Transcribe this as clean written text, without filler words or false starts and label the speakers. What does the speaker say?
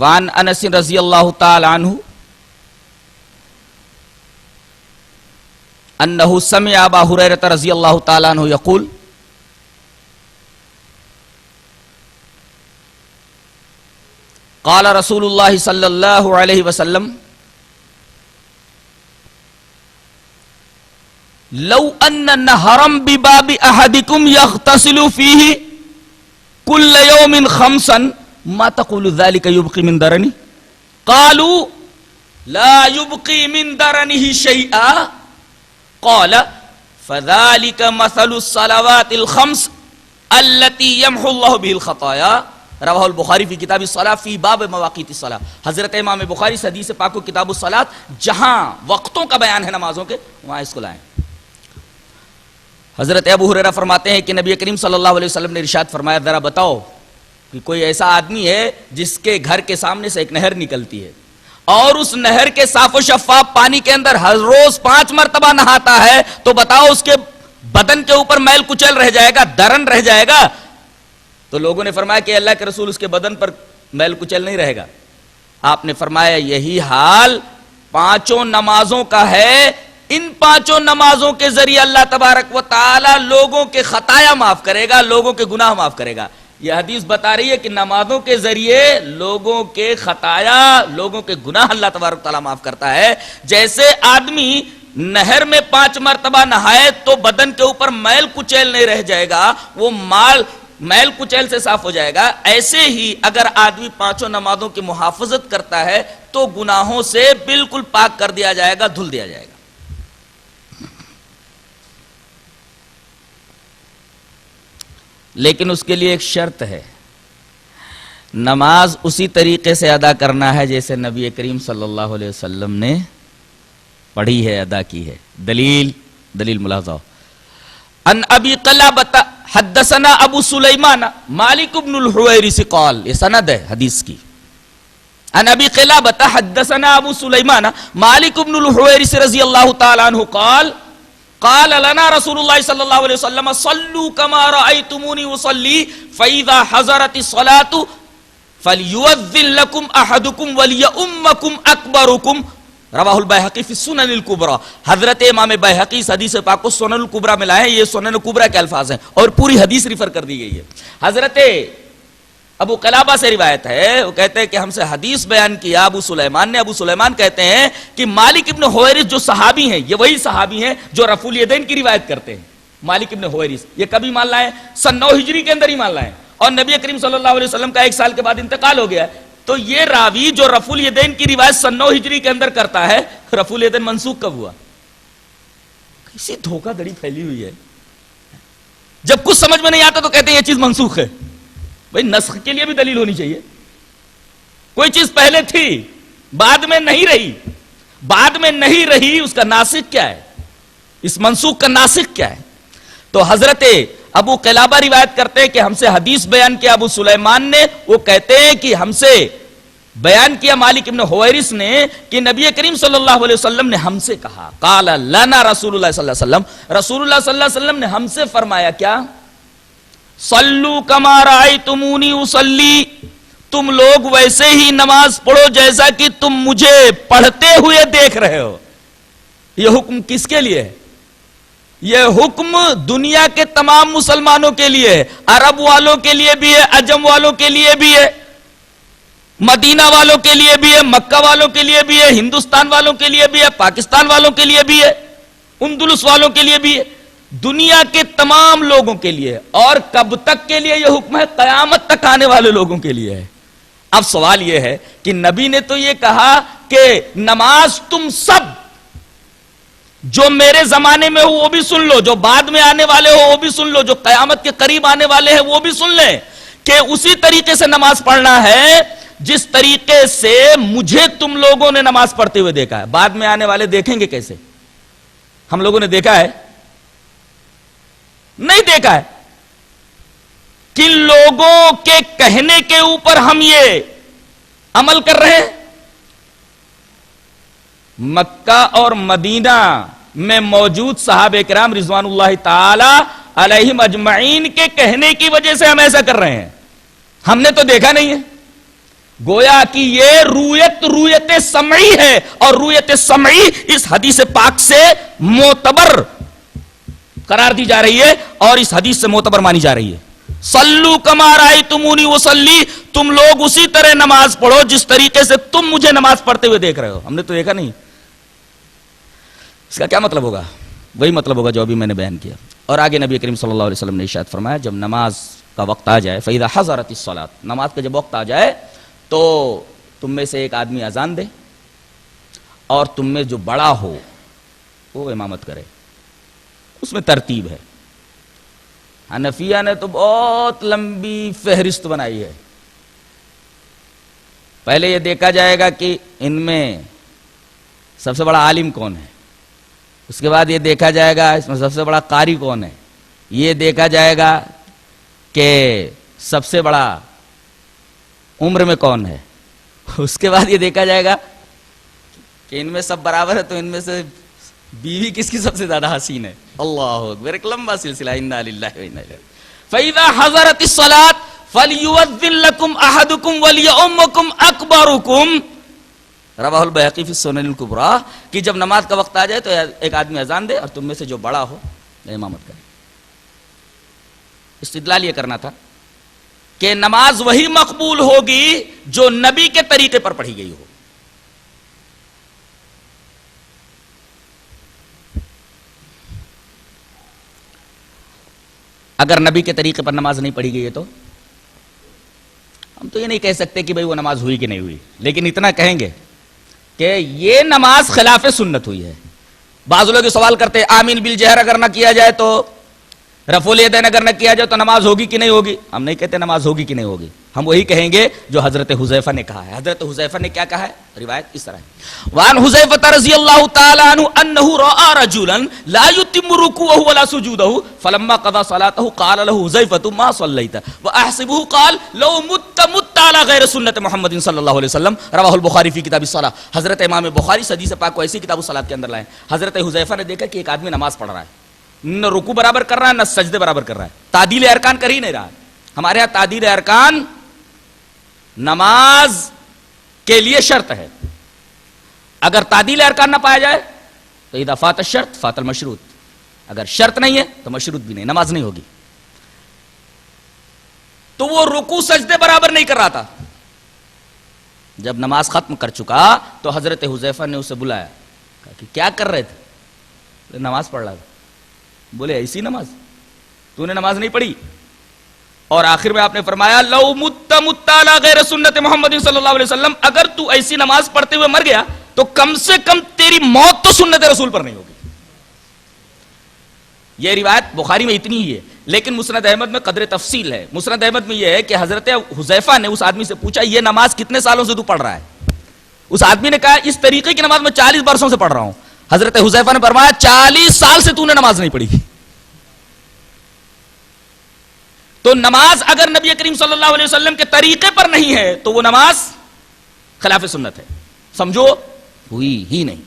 Speaker 1: وعن انس رضی اللہ تعالی عنہ انہ سمع ابا ہریرہ رضی اللہ تعالی عنہ یقول قال رسول اللہ صلی اللہ علیہ وسلم لو ان نہرا بباب احدکم یغتسل فیہ کل یوم خمسا ما تقول ذلك يبقي من درنی قالوا لا يبقي من درنه شيئا قال فذلك مثل الصلوات الخمس التي يمحو الله به الخطايا رواہ البخاری فی کتاب الصلاۃ فی باب مواقیت الصلاۃ۔ حضرت امام بخاری اس حدیث پاک کو کتاب الصلاۃ جہاں وقتوں کا بیان ہے نمازوں کے وہاں اس کو لائیں۔ حضرت ابو ہریرہ فرماتے ہیں کہ نبی کریم صلی اللہ علیہ وسلم نے ارشاد فرمایا ذرا بتاؤ کہ کوئی ایسا آدمی ہے جس کے گھر کے سامنے سے ایک نہر نکلتی ہے اور اس نہر کے صاف و شفاف پانی کے اندر ہر روز 5 مرتبہ نہاتا ہے، تو بتاؤ اس کے بدن کے اوپر میل کچل رہ جائے گا، درن رہ جائے گا؟ تو لوگوں نے فرمایا کہ اللہ کے رسول اس کے بدن پر میل کچل نہیں رہے گا۔ آپ نے فرمایا یہی حال 5 نمازوں کا ہے، ان 5 نمازوں کے ذریعے اللہ تبارک و تعالی لوگوں کے خطایا معاف کرے گا، لوگوں کے گناہ معاف کرے گا۔ یہ حدیث بتا رہی ہے کہ نمازوں کے ذریعے لوگوں کے خطایا، لوگوں کے گناہ اللہ تبارک و تعالی معاف کرتا ہے۔ جیسے آدمی نہر میں 5 مرتبہ نہائے تو بدن کے اوپر میل کچیل نہیں رہ جائے گا، وہ میل کچیل سے صاف ہو جائے گا، ایسے ہی اگر آدمی 5 نمازوں کی محافظت کرتا ہے تو گناہوں سے بالکل پاک کر دیا جائے گا، دھل دیا جائے گا۔ لیکن اس کے لیے ایک شرط ہے، نماز اسی طریقے سے ادا کرنا ہے جیسے نبی کریم صلی اللہ علیہ وسلم نے پڑھی ہے، ادا کی ہے۔ دلیل ملاحظہ۔ ان ابی قلابۃ حدثنا ابو سلیمان مالک بن الحویرث قال، یہ سند ہے حدیث کی۔ ان ابی قلابۃ حدثنا ابو سلیمان مالک بن الحویرث رضی اللہ تعالی عنہ قال قال لنا رسول اللہ صلی اللہ علیہ وسلم صلوا كما رأيتموني اصلي فاذا حضرت الصلاة فليؤذن لكم احدكم وليؤمكم اکبركم، رواہ البیہقی فی السنن الکبریٰ۔ حضرت امام بیہقی اس حدیث پاک کو سنن الکبریٰ میں لائے ہیں، یہ سنن الکبریٰ کے الفاظ ہیں اور پوری حدیث ریفر کر دی گئی ہے۔ حضرت ابو قلابہ سے روایت ہے، وہ کہتے ہیں کہ ہم سے حدیث بیان کیا ابو سلیمان نے۔ ابو سلیمان کہتے ہیں کہ مالک ابن حویرث جو صحابی ہیں، یہ وہی صحابی ہیں جو رفع الیدین کی روایت کرتے ہیں۔ مالک ابن حویرث یہ کبھی مان لائیں؟ سن 9 ہجری کے اندر ہی مان لائیں، اور نبی کریم صلی اللہ علیہ وسلم کا 1 سال کے بعد انتقال ہو گیا۔ تو یہ راوی جو رفع الیدین کی روایت سن 9 ہجری کے اندر کرتا ہے، رفع الیدین منسوخ کب ہوا؟ کسی دھوکہ دڑی پھیلی ہوئی ہے، جب کچھ سمجھ میں نہیں آتا تو کہتے ہیں یہ چیز منسوخ ہے۔ بھئی نسخ کے لیے بھی دلیل ہونی چاہیے، کوئی چیز پہلے تھی بعد میں نہیں رہی، بعد میں نہیں رہی، اس کا ناسخ کیا ہے، اس منسوخ کا ناسخ کیا ہے؟ تو حضرت ابو قلابہ روایت کرتے ہیں کہ ہم سے حدیث بیان کیا ابو سلیمان نے، وہ کہتے ہیں کہ ہم سے بیان کیا مالک ابن حویرث نے کہ نبی کریم صلی اللہ علیہ وسلم نے ہم سے کہا، قال لنا رسول اللہ صلی اللہ علیہ وسلم، رسول اللہ صلی اللہ علیہ وسلم نے ہم سے فرمایا کیا؟ صلو کما رأیتمونی اصلی، تم لوگ ویسے ہی نماز پڑھو جیسا کہ تم مجھے پڑھتے ہوئے دیکھ رہے ہو۔ یہ حکم کس کے لیے ہے؟ یہ حکم دنیا کے تمام مسلمانوں کے لیے ہے، عرب والوں کے لیے بھی ہے، عجم والوں کے لیے بھی ہے، مدینہ والوں کے لیے بھی ہے، مکہ والوں کے لیے بھی ہے، ہندوستان والوں کے لیے بھی ہے، پاکستان والوں کے لیے بھی ہے، اندلس والوں کے لیے بھی ہے، دنیا کے تمام لوگوں کے لیے۔ اور کب تک کے لیے یہ حکم ہے؟ قیامت تک آنے والے لوگوں کے لیے ہے۔ اب سوال یہ ہے کہ نبی نے تو یہ کہا کہ نماز تم سب، جو میرے زمانے میں ہو وہ بھی سن لو، جو بعد میں آنے والے ہو وہ بھی سن لو، جو قیامت کے قریب آنے والے ہیں وہ بھی سن لیں، کہ اسی طریقے سے نماز پڑھنا ہے جس طریقے سے مجھے تم لوگوں نے نماز پڑھتے ہوئے دیکھا ہے۔ بعد میں آنے والے دیکھیں گے کیسے؟ ہم لوگوں نے دیکھا ہے؟ نہیں دیکھا ہے۔ کن لوگوں کے کہنے کے اوپر ہم یہ عمل کر رہے ہیں؟ مکہ اور مدینہ میں موجود صحابہ کرام رضوان اللہ تعالی علیہم اجمعین کے کہنے کی وجہ سے ہم ایسا کر رہے ہیں، ہم نے تو دیکھا نہیں ہے۔ گویا کہ یہ رویت سمعی ہے، اور رویت سمعی اس حدیث پاک سے معتبر قرار دی جا رہی ہے اور اس حدیث سے معتبر مانی جا رہی ہے. صلو کما رأیتمونی وصلی، تم لوگ اسی طرح نماز پڑھو جس طریقے سے تم مجھے نماز پڑھتے ہوئے دیکھ رہے ہو. ہم نے تو دیکھا نہیں. اس کا کیا مطلب ہوگا؟ وہی مطلب ہوگا جو ابھی میں نے بیان کیا. اور آگے نبی کریم صلی اللہ علیہ وسلم نے ارشاد فرمایا جب نماز کا وقت آ جائے، فَإِذَا حَضَرَتِ الصَّلَاةُ، نماز کا جب وقت آ جائے تو تم میں سے ایک آدمی اذان دے اور تم میں جو بڑا ہو وہ امامت کرے. اس میں ترتیب ہے. حنفیہ نے تو بہت لمبی فہرست بنائی ہے. پہلے یہ دیکھا جائے گا کہ ان میں سب سے بڑا عالم کون ہے، اس کے بعد یہ دیکھا جائے گا اس میں سب سے بڑا قاری کون ہے، یہ دیکھا جائے گا کہ سب سے بڑا عمر میں کون ہے، اس کے بعد یہ دیکھا جائے گا کہ ان میں سب برابر ہے تو ان میں سے بیوی کس کی سب سے زیادہ حسین ہے. اللہ اکبر، ایک لمبا سلسلہ. انا للہ و انا الیہ. فاذا حضرت الصلاۃ فلیؤذن لکم احدکم ولیؤمکم اکبرکم، رواہ البیہقی فی السنن الکبریٰ، کہ جب نماز کا وقت آ جائے تو ایک آدمی اذان دے اور تم میں سے جو بڑا ہو امامت کرے. استدلال یہ کرنا تھا کہ نماز وہی مقبول ہوگی جو نبی کے طریقے پر پڑھی گئی ہو. اگر نبی کے طریقے پر نماز نہیں پڑھی گئی ہے تو ہم تو یہ نہیں کہہ سکتے کہ بھئی وہ نماز ہوئی کہ نہیں ہوئی، لیکن اتنا کہیں گے کہ یہ نماز خلاف سنت ہوئی ہے. بعض لوگ سوال کرتے ہیں آمین بالجہر اگر نہ کیا جائے تو، رفع الیدین اگر نہ کیا جائے تو نماز ہوگی کہ نہیں ہوگی. ہم نہیں کہتے نماز ہوگی کہ نہیں ہوگی، ہم وہی کہیں گے جو حضرت حذیفہ نے کہا ہے. حضرت حذیفہ نے کیا کہا ہے؟ روایت اس طرح ہے. وعن حذیفہ رضی اللہ تعالی عنہ انہ رأى رجلا لا يتم رکوعہ ولا سجودہ فلما قضى صلاته قال له حذیفہ ما صلیت واحسبه قال لو مت على غیر سنت محمد صلی اللہ علیہ وسلم، رواہ البخاری فی کتاب الصلاۃ. حضرت امام بخاری حدیث پاک کو ایسی کتاب الصلاۃ کے اندر لائے. حضرت حذیفہ نے دیکھا کہ ایک آدمی نماز پڑھ رہا ہے، نہ رکوع برابر کر رہا ہے نہ سجدے برابر کر رہا ہے، تعدیل ارکان کر ہی نہیں رہا. ہمارے ہاں تعدیل ارکان نماز کے لیے شرط ہے. اگر تعدیل ارکان نہ پایا جائے تو اذا فات الشرط فات المشروط، اگر شرط نہیں ہے تو مشروط بھی نہیں، نماز نہیں ہوگی. تو وہ رکوع سجدے برابر نہیں کر رہا تھا. جب نماز ختم کر چکا تو حضرت حذیفہ نے اسے بلایا، کہا کہ کیا کر رہے تھے؟ نماز پڑھ رہا تھا. بولے ایسی نماز تو نے نماز نہیں پڑھی. اور آخر میں آپ نے فرمایا لو مت علی غیر سنت محمد صلی اللہ علیہ وسلم، اگر تو ایسی نماز پڑھتے ہوئے مر گیا تو کم سے کم تیری موت تو سنت رسول پر نہیں ہوگی. یہ روایت بخاری میں اتنی ہی ہے، لیکن مسند احمد میں قدر تفصیل ہے. مسند احمد میں یہ ہے کہ حضرت حذیفہ نے اس آدمی سے پوچھا یہ نماز کتنے سالوں سے تو پڑھ رہا ہے؟ اس آدمی نے کہا اس طریقے کی نماز میں 40 برسوں سے پڑھ رہا ہوں. حضرت حذیفہ نے فرمایا 40 سال سے تو نے نماز نہیں پڑھی. تو نماز اگر نبی کریم صلی اللہ علیہ وسلم کے طریقے پر نہیں ہے تو وہ نماز خلاف سنت ہے، سمجھو ہوئی ہی نہیں.